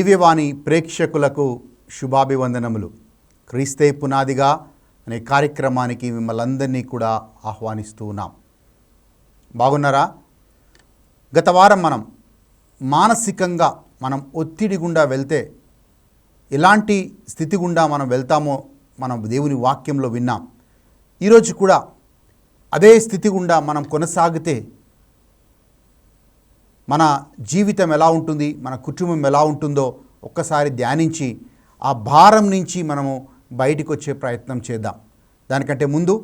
దివ్యవాణి ప్రేక్షకులకు శుభాభివందనములు. క్రీస్తే పునాదిగా అనే కార్యక్రమానికి మిమ్మల్ని అందరినీ కూడా ఆహ్వానిస్తూ ఉన్నాం. బాగున్నారా? గత వారం మనం మానసికంగా ఒత్తిడి గుండా వెళ్తే ఎలాంటి స్థితి గుండా మనం వెళ్తామో మనం దేవుని వాక్యంలో విన్నాం. ఈరోజు కూడా అదే స్థితి గుండా మనం కొనసాగితే మన జీవితం ఎలా ఉంటుంది, మన కుటుంబం ఎలా ఉంటుందో ఒక్కసారి ధ్యానించి ఆ భారం నుంచి మనము బయటికి వచ్చే ప్రయత్నం చేద్దాం. దానికంటే ముందు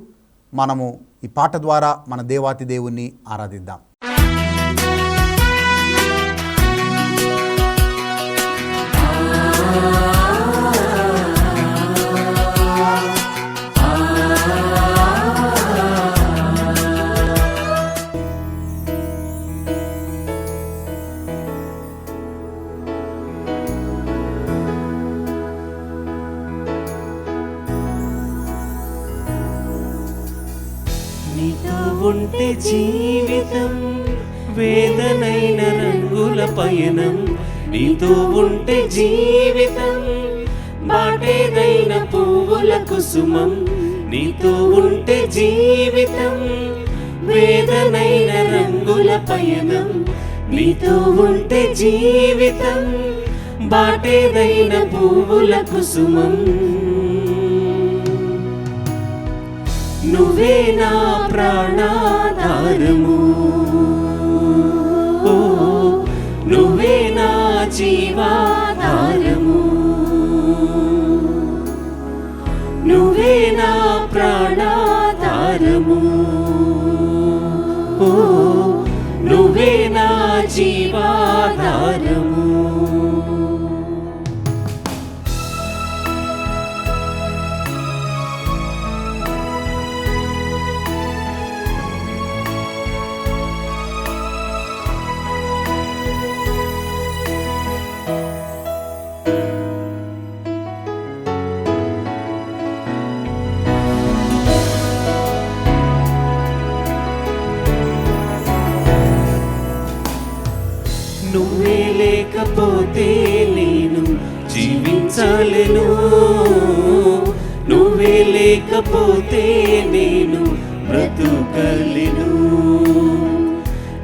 మనము ఈ పాట ద్వారా మన దేవాతి దేవుణ్ణి ఆరాధిద్దాం. ఉంటే జీవితం వేదనైన రంగుల పయనం, నీతో ఉంటే జీవితం బాటేదైన పువ్వుల కుసుమం, నీతో ఉంటే జీవితం వేదనైన రంగుల పయనం, నీతో ఉంటే జీవితం బాటేదైన పువ్వుల కుసుమం. నువ్వే నా ప్రాణాధారము, ఓ నువ్వే నా జీవాధారము, నువ్వే నా ప్రాణాధారము, ఓ నువ్వే నా జీవాధారము. నువ్వే లేకపోతే నేను జీవించలేను, నువ్వే లేకపోతే నేను బ్రతుకలేను,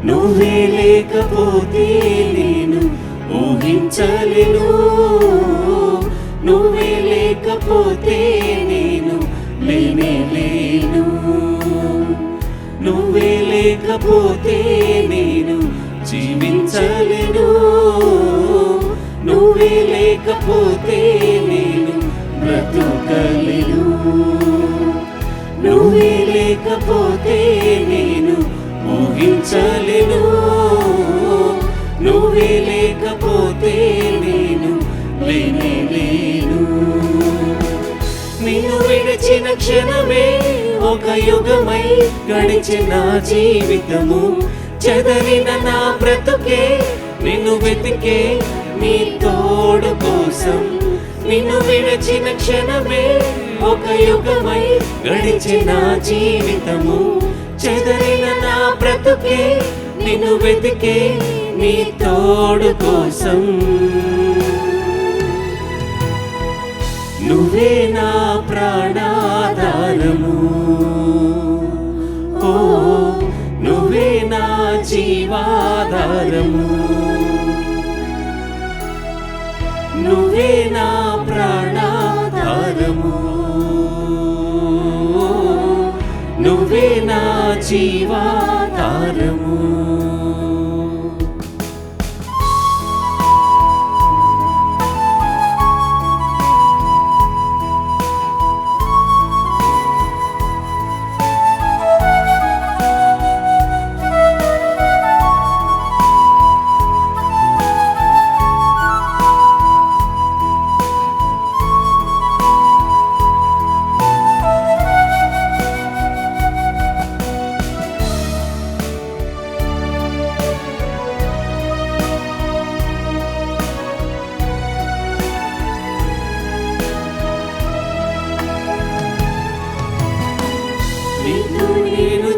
నువ్వే లేకపోతే నేను ఊహించలేను, నువ్వే లేకపోతే నేను లేనేలేను, నువ్వే లేకపోతే నేను జీవించలేను, నువ్వే లేకపోతే నేను బ్రతుకలేను, నువ్వే లేకపోతే నేను ఊహించలేను, నువ్వే లేకపోతే నేను లేనేలేను. నిన్ను విడిచిన క్షణమే ఒక యుగమై గడిచిన నా జీవితము, చెదరిన నా బ్రతుకే నిన్ను వెతికే నీ తోడు కోసం. నిన్ను విడిచిన క్షణమే ఒక యుగమై గడిచిన నా జీవితము, చెదరిన నా బ్రతుకే నిన్ను వెతికే నీ తోడు కోసం. నువ్వే నా ప్రాణాధారము, ఓ నువ్వే నా జీవాధారము, నువ్వే నా ప్రాణాధారము, నువ్వే నా జీవాధారము.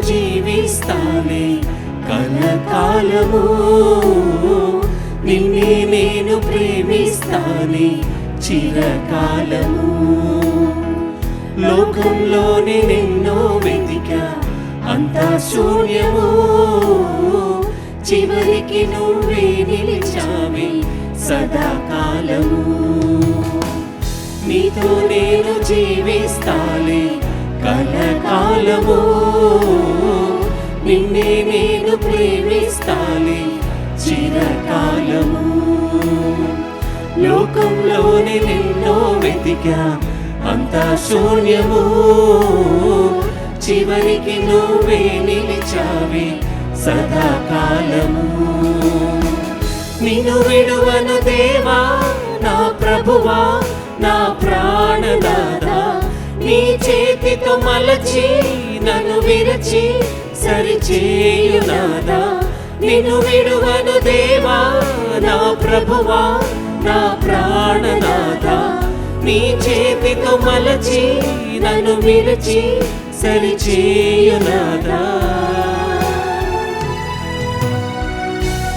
జీవిస్తానే కలకాలము, నిన్నే నేను ప్రేమిస్తానే చిరకాలము. లోకంలోనే నిన్నో వెతికా అంతా శూన్యము, చివరికి నువ్వే నిలిచావే సదాకాలము. నీతో నేను జీవిస్తాలే కలకాలము, నిన్నే నేను ప్రేమిస్తాలే చిరకాలము. లోకంలోనే నిన్నో వెతికా అంతా శూన్యము, చివరికి నువ్వే నిలిచావే సదాకాలము. నిన్ను విడువను దేవా నా ప్రభువా నా ప్రాణనాథా, నీ చేతితో మలచి నన్ను విరచి సరిచేయునాదా. నిన్ను విడువను దేవా నా ప్రభువా నా ప్రాణనాథా, నీ చేతితో మలచి నన్ను విరచి సరిచేయునాదా.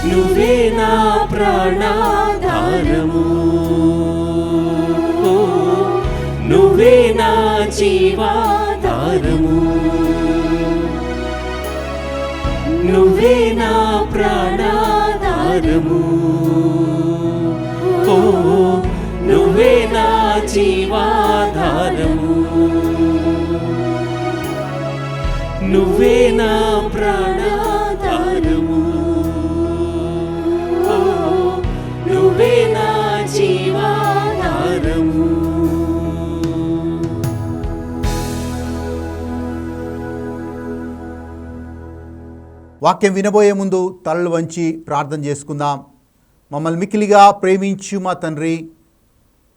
నువ్వే నా ప్రాణాధారము, నువ్వే నా జీవాధారము, నువ్వే నా ప్రాణాధారము, నువ్వే నా జీవాధారము, నువ్వే నా ప్రాణాధారము, నువ్వే నా జీవాధారము. వాక్యం వినబోయే ముందు తలలు వంచి ప్రార్థన చేసుకుందాం. మమ్మల్ని మిక్కిలిగా ప్రేమించు మా తండ్రి,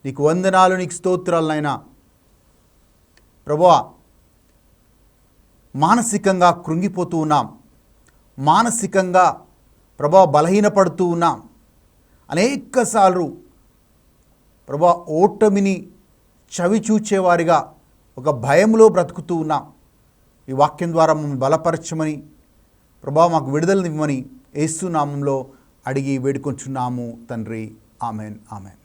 నీకు వందనాలు, నీకు స్తోత్రాలు నాయనా. ప్రభువా, మానసికంగా కృంగిపోతూ ఉన్నాం, మానసికంగా ప్రభువా బలహీనపడుతూ ఉన్నాం. అనేకసార్లు ప్రభువా ఓటమిని చవిచూచేవారిగా ఒక భయంలో బ్రతుకుతూ ఉన్నాం. ఈ వాక్యం ద్వారా మమ్మల్ని బలపరచమని ప్రభువా, మాకు విడుదలనివ్వమని యేసు నామంలో అడిగి వేడుకొంచున్నాము తండ్రి. Amen, amen.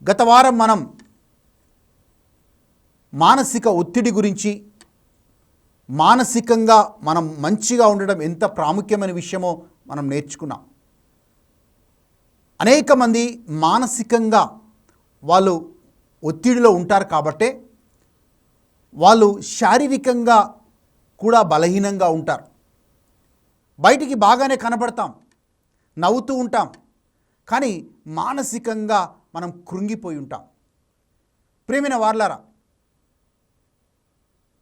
గత వారం మనం మానసిక ఒత్తిడి గురించి, మానసికంగా మనం మంచిగా ఉండడం ఎంత ప్రాముఖ్యమైన విషయమో మనం నేర్చుకున్నాం. అనేక మంది మానసికంగా వాళ్ళు ఒత్తిడిలో ఉంటారు కాబట్టే వాళ్ళు శారీరకంగా కూడా బలహీనంగా ఉంటారు. బయటికి బాగానే కనబడతాం, నవ్వుతూ ఉంటాం, కానీ మానసికంగా మనం కృంగిపోయి ఉంటాం. ప్రియమైన వారలారా,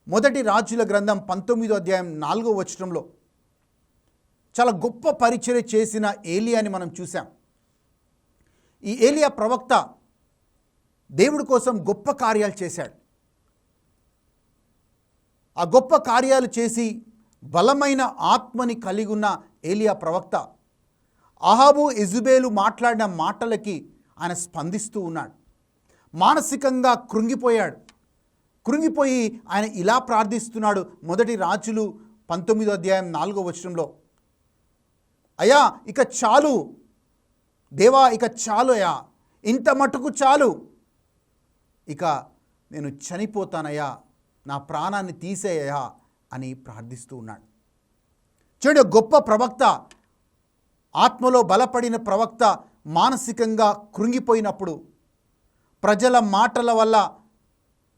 మొదటి రాజుల గ్రంథం 19వ అధ్యాయం 4వ వచనంలో చాలా గొప్ప పరిచర్య చేసిన ఏలియాని మనం చూసాం. ఈ ఏలియా ప్రవక్త దేవుడి కోసం గొప్ప కార్యాలు చేశాడు. ఆ గొప్ప కార్యాలు చేసి బలమైన ఆత్మని కలిగి ఉన్న ఏలియా ప్రవక్త అహాబు యెజెబెలు మాట్లాడిన మాటలకి ఆయన స్పందిస్తూ ఉన్నాడు. మానసికంగా కృంగిపోయాడు. కృంగిపోయి ఆయన ఇలా ప్రార్థిస్తున్నాడు. మొదటి రాజులు 19వ అధ్యాయం 4వ వచనంలో, అయ్యా ఇక చాలు దేవా, ఇక చాలు అయ్యా, ఇంత మటుకు చాలు, ఇక నేను చనిపోతానయ్యా, నా ప్రాణాన్ని తీసేయ్యా అని ప్రార్థిస్తూ ఉన్నాడు. చూడండి, గొప్ప ప్రవక్త, ఆత్మలో బలపడిన ప్రవక్త మానసికంగా కృంగిపోయినప్పుడు, ప్రజల మాటల వల్ల,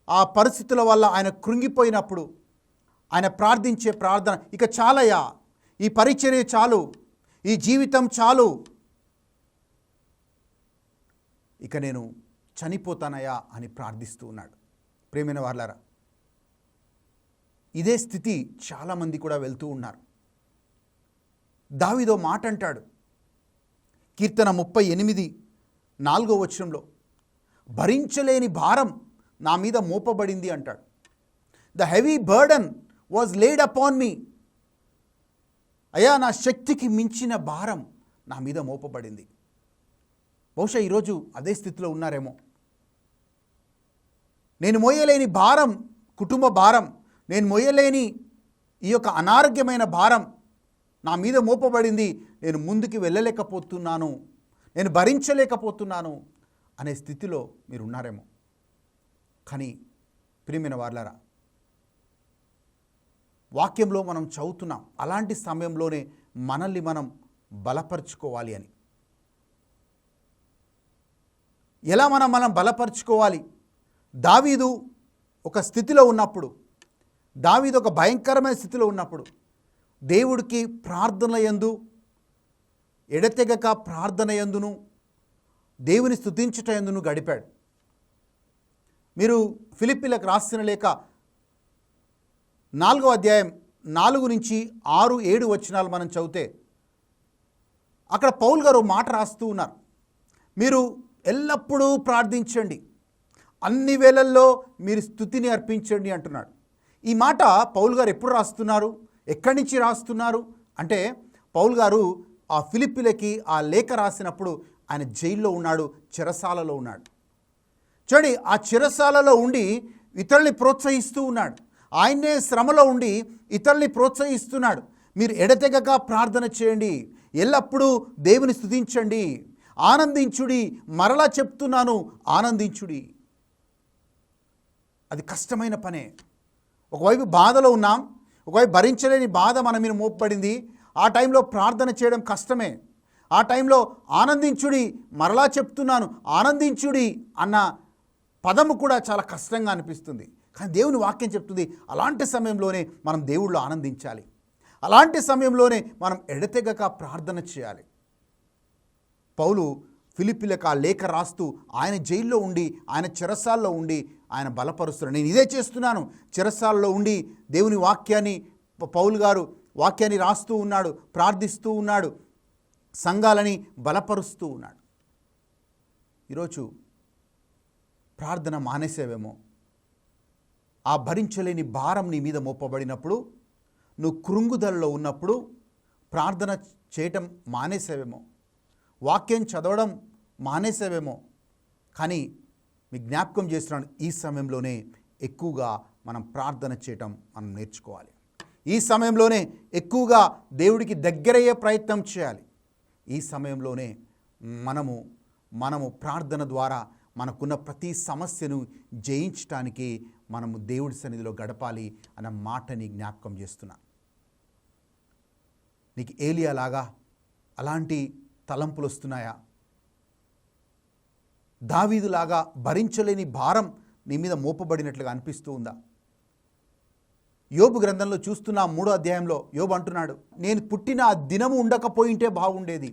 ఆ పరిస్థితుల వల్ల ఆయన కృంగిపోయినప్పుడు ఆయన ప్రార్థించే ప్రార్థన, ఇక చాలయ్యా, ఈ పరిచర్య చాలు, ఈ జీవితం చాలు, ఇక నేను చనిపోతానయ్యా అని ప్రార్థిస్తూ ఉన్నాడు. ప్రియమైన వారలారా, ఇదే స్థితి చాలామంది కూడా వెళ్తూ ఉన్నారు. దావీదో మాట అంటాడు, కీర్తన 38 4వ వచనంలో భరించలేని భారం నా మీద మోపబడింది అంటాడు. The heavy burden was laid upon me. అయ్యా, నా శక్తికి మించిన భారం నా మీద మోపబడింది. బహుశా ఈరోజు అదే స్థితిలో ఉన్నారేమో. నేను మోయలేని భారం, కుటుంబ భారం, నేను మోయలేని ఈ యొక్క అనారోగ్యమైన భారం నా మీద మోపబడింది, నేను ముందుకు వెళ్ళలేకపోతున్నాను, నేను భరించలేకపోతున్నాను అనే స్థితిలో మీరు ఉన్నారేమో. కానీ ప్రియమైన వారలారా, వాక్యంలో మనం చదువుతున్నాం అలాంటి సమయంలోనే మనల్ని మనం బలపరుచుకోవాలి అని. ఎలా మనం బలపరుచుకోవాలి? దావీదు ఒక స్థితిలో ఉన్నప్పుడు, దావీదు ఒక భయంకరమైన స్థితిలో ఉన్నప్పుడు దేవుడికి ప్రార్థన యందు, ఎడతెగక ప్రార్థన యందును, దేవుని స్తుతించుట యందును గడిపాడు. మీరు ఫిలిప్పీలకు రాసిన లేఖ 4వ అధ్యాయం 4 నుంచి 6, 7 వచనాలు మనం చదివితే అక్కడ పౌలు గారు మాట రాస్తూ ఉన్నారు. మీరు ఎల్లప్పుడూ ప్రార్థించండి, అన్ని వేళల్లో మీరు స్తుతిని అర్పించండి అంటున్నాడు. ఈ మాట పౌలు గారు ఎప్పుడు రాస్తున్నారు, ఎక్కడి నుంచి రాస్తున్నారు అంటే, పౌలు గారు ఆ ఫిలిప్పీలకి ఆ లేఖ రాసినప్పుడు ఆయన జైల్లో ఉన్నాడు, చెరసాలలో ఉన్నాడు. చూడండి, ఆ చెరసాలలో ఉండి ఇతరుల్ని ప్రోత్సహిస్తూ ఉన్నాడు. ఆయనే శ్రమలో ఉండి ఇతరుల్ని ప్రోత్సహిస్తున్నాడు. మీరు ఎడతెగక ప్రార్థన చేయండి, ఎల్లప్పుడూ దేవుని స్తుతించండి, ఆనందించుడి, మరలా చెప్తున్నాను ఆనందించుడి. అది కష్టమైన పనే. ఒకవైపు బాధలో ఉన్నాం, ఒకవైపు భరించలేని బాధ మన మీద మోపబడింది. ఆ టైంలో ప్రార్థన చేయడం కష్టమే. ఆ టైంలో ఆనందించుడి, మరలా చెప్తున్నాను ఆనందించుడి అన్న పదము కూడా చాలా కష్టంగా అనిపిస్తుంది. కానీ దేవుని వాక్యం చెప్తుంది అలాంటి సమయంలోనే మనం దేవుళ్ళు ఆనందించాలి, అలాంటి సమయంలోనే మనం ఎడతెగక ప్రార్థన చేయాలి. పౌలు ఫిలిప్పీలకు ఆ లేఖ రాస్తూ ఆయన జైల్లో ఉండి, ఆయన చెరసాల్లో ఉండి ఆయన బలపరుస్తున్నాడు. నేను ఇదే చేస్తున్నాను, చెరసాల్లో ఉండి దేవుని వాక్యాన్ని, పౌలు గారు వాక్యాన్ని రాస్తూ ఉన్నాడు, ప్రార్థిస్తూ ఉన్నాడు, సంఘాలని బలపరుస్తూ ఉన్నాడు. ఈరోజు ప్రార్థన మానేసేవేమో. ఆ భరించలేని భారం నీ మీద మోపబడినప్పుడు, నువ్వు కృంగుదలలో ఉన్నప్పుడు ప్రార్థన చేయటం మానేసేవేమో, వాక్యం చదవడం మానేసేవేమో. కానీ మీ జ్ఞాపకం చేస్తున్నాను, ఈ సమయంలోనే ఎక్కువగా మనం ప్రార్థన చేయటం మనం నేర్చుకోవాలి. ఈ సమయంలోనే ఎక్కువగా దేవుడికి దగ్గరయ్యే ప్రయత్నం చేయాలి. ఈ సమయంలోనే మనము ప్రార్థన ద్వారా మనకున్న ప్రతి సమస్యను జయించడానికి మనము దేవుడి సన్నిధిలో గడపాలి అన్న మాటని జ్ఞాపకం చేస్తున్నా. నీకు ఏలియాలాగా అలాంటి తలంపులు వస్తున్నాయా? దావీదులాగా భరించలేని భారం నీ మీద మోపబడినట్లుగా అనిపిస్తూ ఉందా? యోబు గ్రంథంలో చూస్తున్న 3వ అధ్యాయంలో యోబు అంటున్నాడు, నేను పుట్టిన ఆ దినము ఉండకపోయింటే బాగుండేది,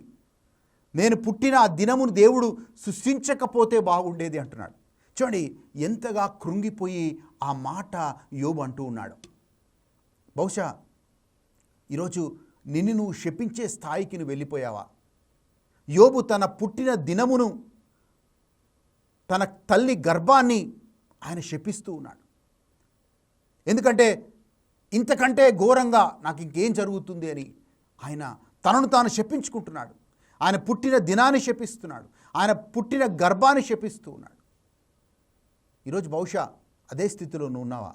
నేను పుట్టిన ఆ దినమును దేవుడు సృష్టించకపోతే బాగుండేది అంటున్నాడు. చూడండి, ఎంతగా కృంగిపోయి ఆ మాట యోబు అంటూ ఉన్నాడు. బహుశా ఈరోజు నిన్ను నువ్వు శపించే స్థాయికి నువ్వు వెళ్ళిపోయావా? యోబు తన పుట్టిన దినమును, తన తల్లి గర్భాన్ని ఆయన శపిస్తూ ఉన్నాడు. ఎందుకంటే ఇంతకంటే ఘోరంగా నాకు ఇంకేం జరుగుతుంది అని ఆయన తనను తాను శపించుకుంటున్నాడు. ఆయన పుట్టిన దినాన్ని శపిస్తున్నాడు, ఆయన పుట్టిన గర్భాన్ని శపిస్తూ ఉన్నాడు. ఈరోజు బహుశా అదే స్థితిలో నువ్వు ఉన్నావా?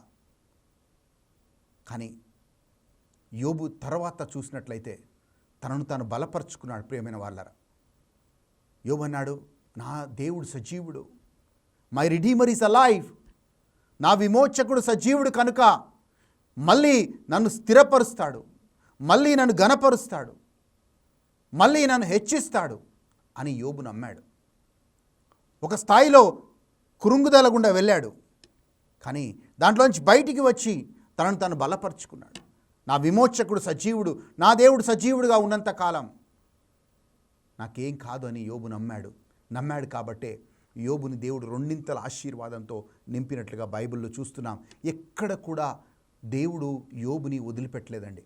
కానీ యోబు తర్వాత చూసినట్లయితే తనను తాను బలపరుచుకున్నాడు. ప్రియమైన వాళ్ళరా, యోబు అన్నాడు, నా దేవుడు సజీవుడు, మై రిడీమర్ ఈజ్ అలైవ్, నా విమోచకుడు సజీవుడు కనుక మళ్ళీ నన్ను స్థిరపరుస్తాడు, మళ్ళీ నన్ను ఘనపరుస్తాడు, మళ్ళీ నన్ను హెచ్చిస్తాడు అని యోబు నమ్మాడు. ఒక స్థాయిలో కృంగుదల గుండా వెళ్ళాడు, కానీ దాంట్లోంచి బయటికి వచ్చి తనను తాను బలపరుచుకున్నాడు. నా విమోచకుడు సజీవుడు, నా దేవుడు సజీవుడుగా ఉన్నంత కాలం నాకేం కాదు అని యోబు నమ్మాడు కాబట్టే యోబుని దేవుడు 2 ఆశీర్వాదంతో నింపినట్లుగా బైబిల్లో చూస్తున్నాం. ఎక్కడ కూడా దేవుడు యోబుని వదిలిపెట్టలేదండి.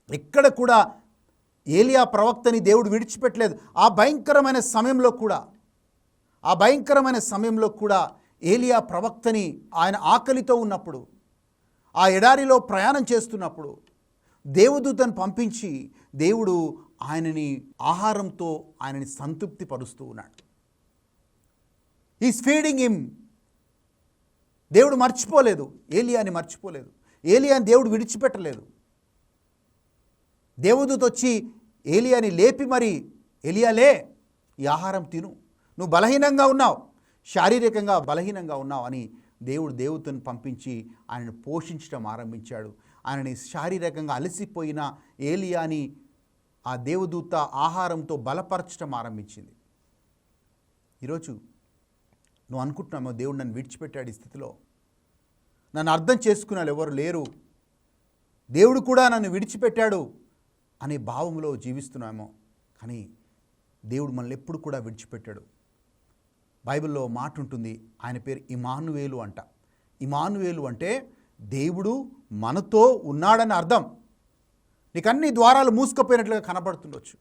ఎక్కడ కూడా ఏలియా ప్రవక్తని దేవుడు విడిచిపెట్టలేదు. ఆ భయంకరమైన సమయంలో కూడా ఆ భయంకరమైన సమయంలో కూడా ఏలియా ప్రవక్తని ఆయన ఆకలితో ఉన్నప్పుడు, ఆ ఎడారిలో ప్రయాణం చేస్తున్నప్పుడు దేవదూతను పంపించి దేవుడు ఆయనని ఆహారంతో ఆయనని సంతృప్తి పరుస్తూ ఉన్నాడు. Is feeding him. దేవుడు మర్చిపోలేదు, ఏలియాని మర్చిపోలేదు. ఏలియాని దేవుడు విడిచిపెట్టలేదు. దేవదూత వచ్చి ఏలియాని లేపి మరి, ఏలియాలే, ఈ ఆహారం తిను, నువ్వు బలహీనంగా ఉన్నావు, శారీరకంగా బలహీనంగా ఉన్నావు అని దేవుడు దేవతను పంపించి ఆయనను పోషించడం ఆరంభించాడు. ఆయనని శారీరకంగా అలసిపోయిన ఏలియాని ఆ దేవదూత ఆహారంతో బలపరచడం ఆరంభించింది. ఈరోజు నువ్వు అనుకుంటున్నామో దేవుడు నన్ను విడిచిపెట్టాడు, ఈ స్థితిలో నన్ను అర్థం చేసుకునే వాళ్ళు ఎవరు లేరు, దేవుడు కూడా నన్ను విడిచిపెట్టాడు అనే భావంలో జీవిస్తున్నామో. కానీ దేవుడు మనల్ని ఎప్పుడు కూడా విడిచిపెట్టాడు. బైబిల్లో మాట ఉంటుంది, ఆయన పేరు ఇమానువేలు అంట. ఇమానువేలు అంటే దేవుడు మనతో ఉన్నాడని అర్థం. నీకు అన్ని ద్వారాలు మూసుకుపోయినట్లుగా కనబడుతుండొచ్చు,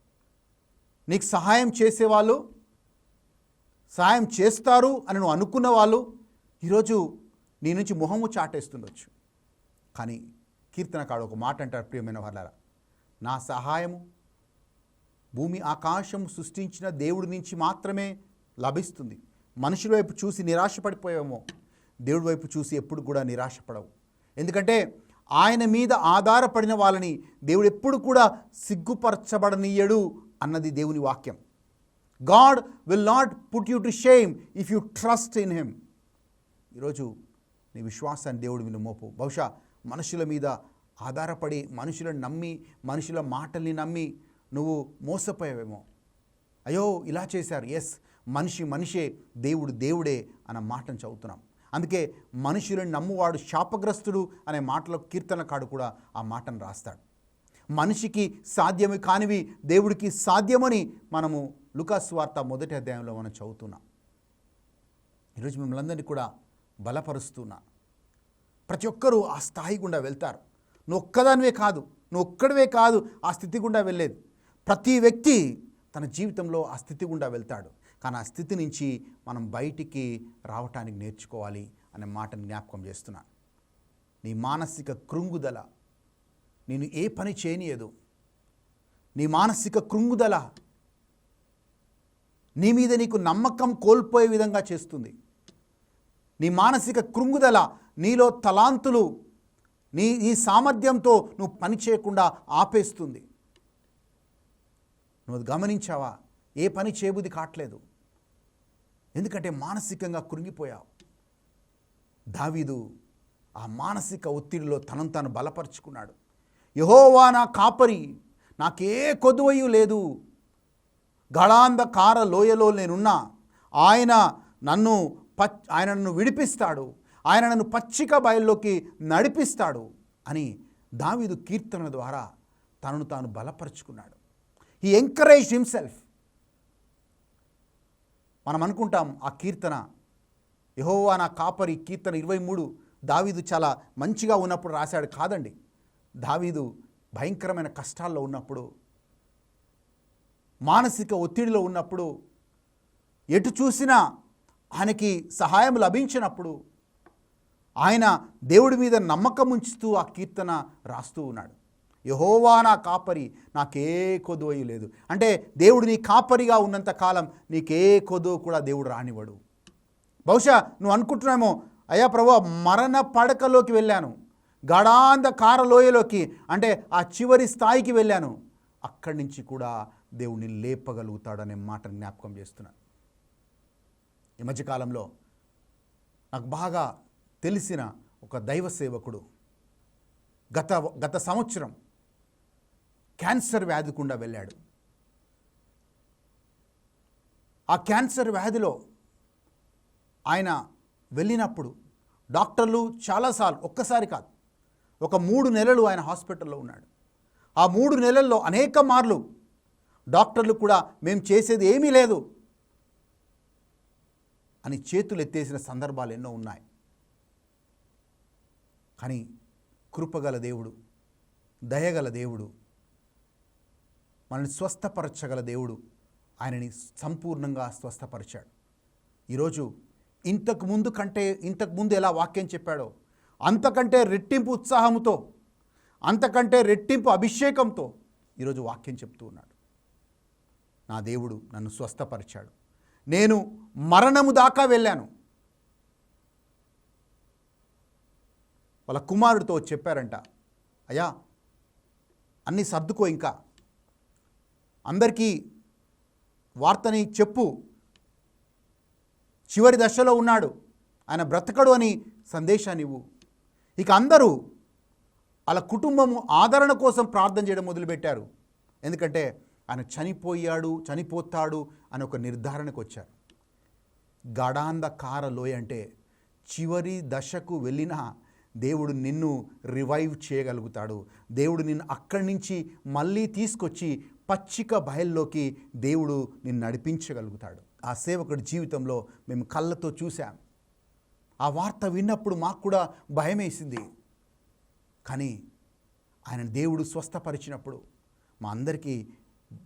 నీకు సహాయం చేసేవాళ్ళు, సహాయం చేస్తారు అని నువ్వు అనుకున్న వాళ్ళు ఈరోజు నీ నుంచి మొహము చాటేస్తుండొచ్చు. కానీ కీర్తనకాడు ఒక మాట అంటారు, ప్రియమైన వాళ్ళారా, నా సహాయము భూమి ఆకాశం సృష్టించిన దేవుడి నుంచి మాత్రమే లభిస్తుంది. మనుషుల వైపు చూసి నిరాశపడిపోయామో, దేవుడి వైపు చూసి ఎప్పుడు కూడా నిరాశపడవు. ఎందుకంటే ఆయన మీద ఆధారపడిన వాళ్ళని దేవుడు ఎప్పుడు కూడా సిగ్గుపరచబడనీయడు అన్నది దేవుని వాక్యం. God will not put you to shame if you trust in him. ఈరోజు నీ విశ్వాసాన్ని దేవుడి మీద మోపు. బహుశా మనుషుల మీద ఆధారపడి, మనుషులను నమ్మి, మనుషుల మాటల్ని నమ్మి నువ్వు మోసపోయావేమో. అయ్యో ఇలా చేశారు, ఎస్, మనిషే, దేవుడు దేవుడే అన్న మాటను చదువుతున్నాం. అందుకే మనుషులను నమ్మువాడు శాపగ్రస్తుడు అనే మాటలో కీర్తనకాడు కూడా ఆ మాటను రాస్తాడు. మనిషికి సాధ్యమే కానివి దేవుడికి సాధ్యమని మనము లూకాసు వార్త 1వ అధ్యాయంలో మనం చదువుతున్నాం. ఈరోజు మిమ్మల్ని అందరినీ కూడా బలపరుస్తున్నా. ప్రతి ఒక్కరూ ఆ స్థాయి గుండా వెళ్తారు. నువ్వు ఒక్కదానివే కాదు, నువ్వు ఒక్కడివే కాదు ఆ స్థితి గుండా వెళ్ళేది. ప్రతి వ్యక్తి తన జీవితంలో ఆ స్థితి గుండా వెళ్తాడు. కానీ ఆ స్థితి నుంచి మనం బయటికి రావటానికి నేర్చుకోవాలి అనే మాటను జ్ఞాపకం చేస్తున్నాను. నీ మానసిక కృంగుదల నేను ఏ పని చేయనీయదు. నీ మానసిక కృంగుదల నీ మీద నీకు నమ్మకం కోల్పోయే విధంగా చేస్తుంది. నీ మానసిక కృంగుదల నీలో తలాంతులు, నీ సామర్థ్యంతో నువ్వు పని చేయకుండా ఆపేస్తుంది. నువ్వు గమనించావా? ఏ పని చేయబుద్ధి కావట్లేదు, ఎందుకంటే మానసికంగా కృంగిపోయావు. దావీదు ఆ మానసిక ఒత్తిడిలో తనను తాను బలపరుచుకున్నాడు. యెహోవా నా కాపరి, నాకే కొదువయు లేదు, గళాంధకార లోయలో నేనున్నా, ఆయన నన్ను విడిపిస్తాడు, ఆయన నన్ను పచ్చిక బయల్లోకి నడిపిస్తాడు అని దావీదు కీర్తన ద్వారా తనను తాను బలపరుచుకున్నాడు. He encouraged himself. మనం అనుకుంటాం ఆ కీర్తన యెహోవా నా కాపరి, కీర్తన 23 దావీదు చాలా మంచిగా ఉన్నప్పుడు రాశాడు. కాదండి, దావీదు భయంకరమైన కష్టాల్లో ఉన్నప్పుడు, మానసిక ఒత్తిడిలో ఉన్నప్పుడు, ఎటు చూసినా ఆయనకి సహాయం లభించినప్పుడు ఆయన దేవుడి మీద నమ్మకం ఉంచుతూ ఆ కీర్తన రాస్తూ ఉన్నాడు. యెహోవా నా కాపరి, నాకే కొదువయు లేదు. అంటే దేవుడు నీ కాపరిగా ఉన్నంత కాలం నీకే కొదువు కూడా దేవుడు రానివ్వడు. బహుశా నువ్వు అనుకుంటున్నామో, అయ్యా ప్రభు, మరణ పడకలోకి వెళ్ళాను, గడాంధకార లోయలోకి, అంటే ఆ చివరి స్థాయికి వెళ్ళాను, అక్కడి నుంచి కూడా దేవుడిని లేపగలుగుతాడనే మాటను జ్ఞాపకం చేస్తున్నాను. ఈ మధ్యకాలంలో నాకు బాగా తెలిసిన ఒక దైవ సేవకుడు గత సంవత్సరం క్యాన్సర్ వ్యాధి గుండా వెళ్ళాడు. ఆ క్యాన్సర్ వ్యాధిలో ఆయన వెళ్ళినప్పుడు డాక్టర్లు చాలాసార్లు, ఒక్కసారి కాదు, ఒక 3 నెలలు ఆయన హాస్పిటల్లో ఉన్నాడు. ఆ 3 నెలల్లో అనేక మార్లు డాక్టర్లు కూడా మేము చేసేది ఏమీ లేదు అని చేతులు ఎత్తేసిన సందర్భాలు ఎన్నో ఉన్నాయి. కానీ కృపగల దేవుడు, దయగల దేవుడు, మనల్ని స్వస్థపరచగల దేవుడు ఆయనని సంపూర్ణంగా స్వస్థపరిచాడు. ఈరోజు ఇంతకుముందు ఎలా వాక్యం చెప్పాడో అంతకంటే రెట్టింపు ఉత్సాహంతో, అంతకంటే రెట్టింపు అభిషేకంతో ఈరోజు వాక్యం చెప్తూ ఉన్నాడు. నా దేవుడు నన్ను స్వస్థపరిచాడు. నేను మరణము దాకా వెళ్ళాను. వాళ్ళ కుమారుడితో చెప్పారంట, అయ్యా అన్నీ సర్దుకో, ఇంకా అందరికీ వార్తని చెప్పు, చివరి దశలో ఉన్నాడు, ఆయన బ్రతకడు అని సందేశాన్ని ఇవ్వు. ఇక అందరూ వాళ్ళ కుటుంబము ఆదరణ కోసం ప్రార్థన చేయడం మొదలుపెట్టారు. ఎందుకంటే ఆయన చనిపోతాడు అని ఒక నిర్ధారణకు వచ్చారు. గాఢాంధకార లోయ అంటే చివరి దశకు వెళ్ళినా దేవుడు నిన్ను రివైవ్ చేయగలుగుతాడు. దేవుడు నిన్ను అక్కడి నుంచి మళ్ళీ తీసుకొచ్చి పచ్చిక బయల్లోకి దేవుడు నిన్ను నడిపించగలుగుతాడు. ఆ సేవకుడి జీవితంలో మేము కళ్ళతో చూసాం. ఆ వార్త విన్నప్పుడు మాకు కూడా భయం వేసింది. కానీ ఆయన దేవుడు స్వస్థపరిచినప్పుడు మా అందరికీ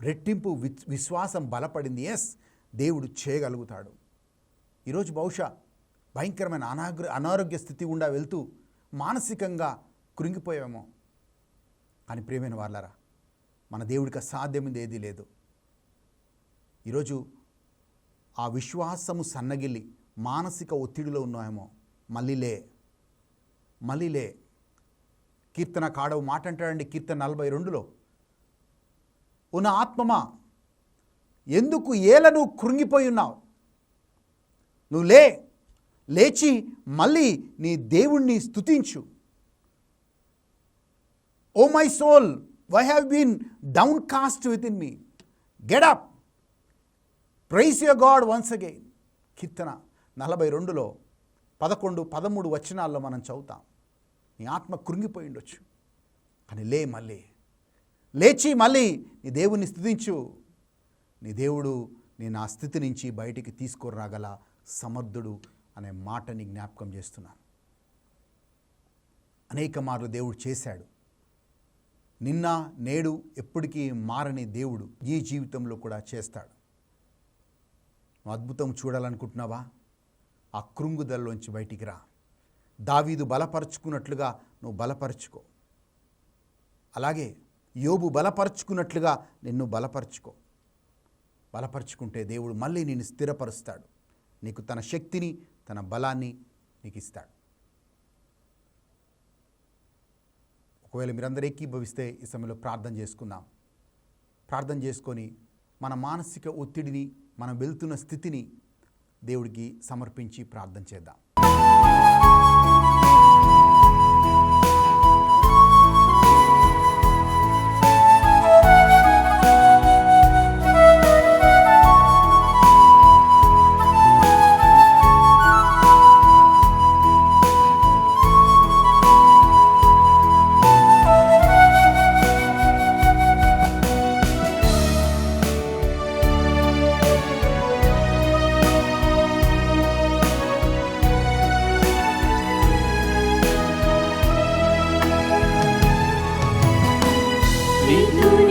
రెట్టింపు విశ్వాసం బలపడింది. ఎస్, దేవుడు చేయగలుగుతాడు. ఈరోజు బహుశా భయంకరమైన అనారోగ్య స్థితి గుండా వెళ్తూ మానసికంగా కృంగిపోయామేమో. కానీ ప్రియమైన వాళ్ళరా, మన దేవుడికి అసాధ్యమైంది ఏదీ లేదు. ఈరోజు ఆ విశ్వాసము సన్నగిల్లి మానసిక ఒత్తిడిలో ఉన్నాయేమో, మళ్ళీ లే. కీర్తన కాడవు మాట అంటాడండి, కీర్తన 42లో, ఉన్న ఆత్మమా ఎందుకు ఏలను కృంగిపోయి ఉన్నావు? నువ్వు లేచి మళ్ళీ నీ దేవుణ్ణి స్తుతించు. O my soul, why have been downcast within me, get up, praise your God once again. కీర్తన 42లో 11, 13 వచనాల్లో మనం చదువుతాం. నీ ఆత్మ కృంగిపోయి ఉండొచ్చు, కానీ లేచి మళ్ళీ నీ దేవుణ్ణి స్తుతించు. నీ దేవుడు నేను ఆ స్థితి నుంచి బయటికి తీసుకురాగల సమర్థుడు అనే మాటని జ్ఞాపకం చేస్తున్నాను. అనేక మార్లు దేవుడు చేశాడు. నిన్న నేడు ఎప్పటికీ మారని దేవుడు ఈ జీవితంలో కూడా చేస్తాడు. నువ్వు అద్భుతం చూడాలనుకుంటున్నావా? ఆ కృంగుదలలోంచి బయటికి రా. దావీదు బలపరుచుకున్నట్లుగా నువ్వు బలపరుచుకో. అలాగే యోబు బలపరుచుకున్నట్లుగా నిన్ను బలపరుచుకుంటే దేవుడు మళ్ళీ నిన్ను స్థిరపరుస్తాడు. నీకు తన శక్తిని, తన బలాన్ని నీకు ఇస్తాడు. ఒకవేళ మీరందరూ ఏకీభవిస్తే ఈ సమయంలో ప్రార్థన చేసుకుందాం. ప్రార్థన చేసుకొని మన మానసిక ఒత్తిడిని, మనం వెళ్తున్న స్థితిని దేవుడికి సమర్పించి ప్రార్థన చేద్దాం.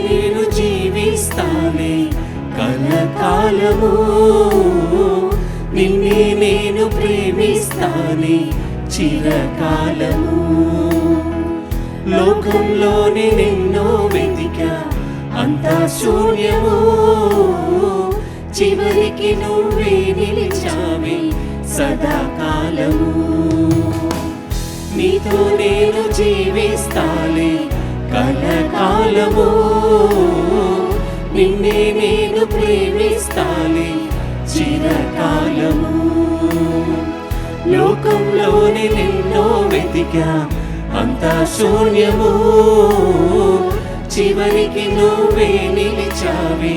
నేను జీవిస్తానే కలకాలము, నిన్నే నేను ప్రేమిస్తానే చిరకాలము. లోకంలోనే నిన్నో వెతికా అంతా శూన్యము, చివరికి నువ్వే నిలిచావే సదాకాలము. నీతో నేను జీవిస్తానే కలకాలము, నిన్నే నేను ప్రేమిస్తానే చిరకాలము. లోకంలోనే నిన్నో వెతికా అంతా శూన్యము, చివరికి నువ్వే నిలిచావే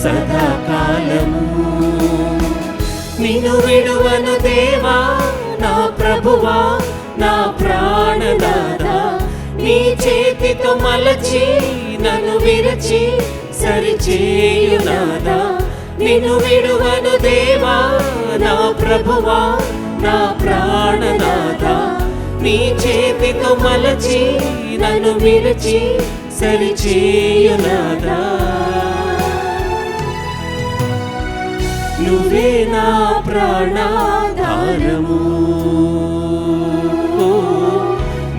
సదాకాలము. నిన్ను విడువను దేవా నా ప్రభువా, నా ప్రాణనాథా, నీ చేతితో మలచి నన్ను విరచి సరిచేయునాదా. నిన్ను విడువను దేవా నా ప్రభువా, నా ప్రాణనాథా, నీ చేతితో మలచి నన్ను విరచి సరిచేయునాదా. నువ్వే నా ప్రాణాధారము, ఓ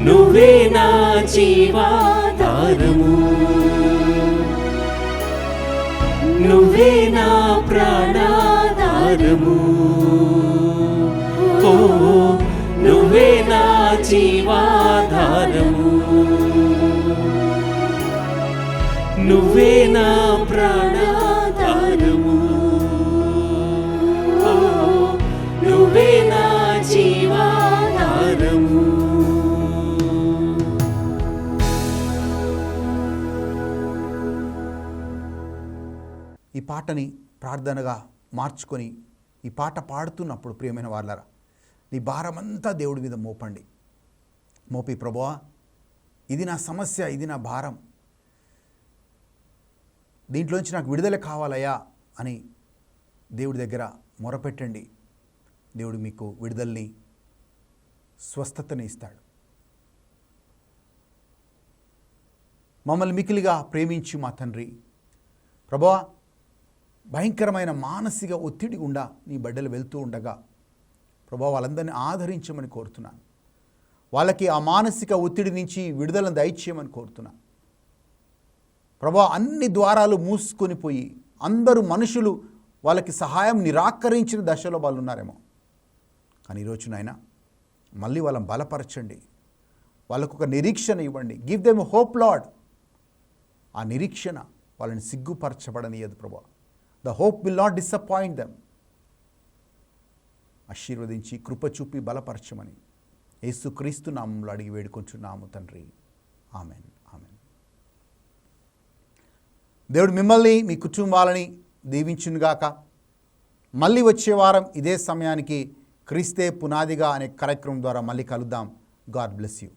నువ్వే నా జీవాధారము, నువ్వే నా ప్రాణాధారము, ఓ నువ్వే నా జీవాధారము, నువ్వే నా ప్రాణాధారము, ఓ నువ్వే నా జీవాధారము. ఈ పాటని ప్రార్థనగా మార్చుకొని ఈ పాట పాడుతున్నప్పుడు ప్రియమైన వాళ్ళరా, నీ భారమంతా దేవుడి మీద మోపండి. మోపి, ప్రభువా ఇది నా సమస్య, ఇది నా భారం, దీంట్లోంచి నాకు విడుదల కావాలయ్యా అని దేవుడి దగ్గర మొరపెట్టండి. దేవుడు మీకు విడుదలని, స్వస్థతని ఇస్తాడు. మమ్మల్ని మికిలిగా ప్రేమించి మా తండ్రి, ప్రభువా భయంకరమైన మానసిక ఒత్తిడి గుండా నీ బిడ్డలు వెళ్తూ ఉండగా ప్రభువా వాళ్ళందరినీ ఆదరించమని కోరుతున్నాను. వాళ్ళకి ఆ మానసిక ఒత్తిడి నుంచి విడుదలను దయచేయమని కోరుతున్నాను. ప్రభువా అన్ని ద్వారాలు మూసుకొని పోయి అందరూ మనుషులు వాళ్ళకి సహాయం నిరాకరించిన దశలో వాళ్ళు ఉన్నారేమో, కానీ ఈరోజు నాయన మళ్ళీ వాళ్ళని బలపరచండి, వాళ్ళకు ఒక నిరీక్షణ ఇవ్వండి. Give them hope lord. ఆ నిరీక్షణ వాళ్ళని సిగ్గుపరచబడనియదు ప్రభువా. The hope will not disappoint them. ఆశీర్వదించి కృప చూపి బలపరచమని యేసుక్రీస్తు నామంలో అడిగి వేడుకొంచున్నాము తండ్రి. Amen, amen. దేవుడు మిమ్మల్ని మీ కుటుంబాలని దీవించునుగాక. మళ్ళీ వచ్చే వారం ఇదే సమయానికి క్రీస్తే పునాదిగా అనే కార్యక్రమం ద్వారా మళ్ళీ కలుద్దాం. God bless you.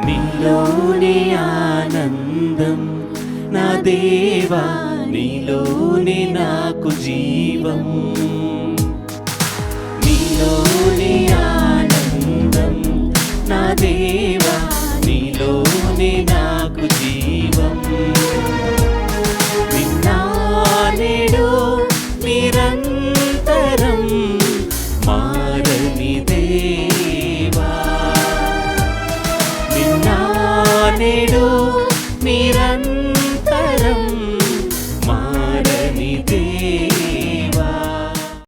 నీలోనే ఆనందం నా దేవా, నీలోనే నాకు జీవం, నీలోనే ఆనందం నా దేవా.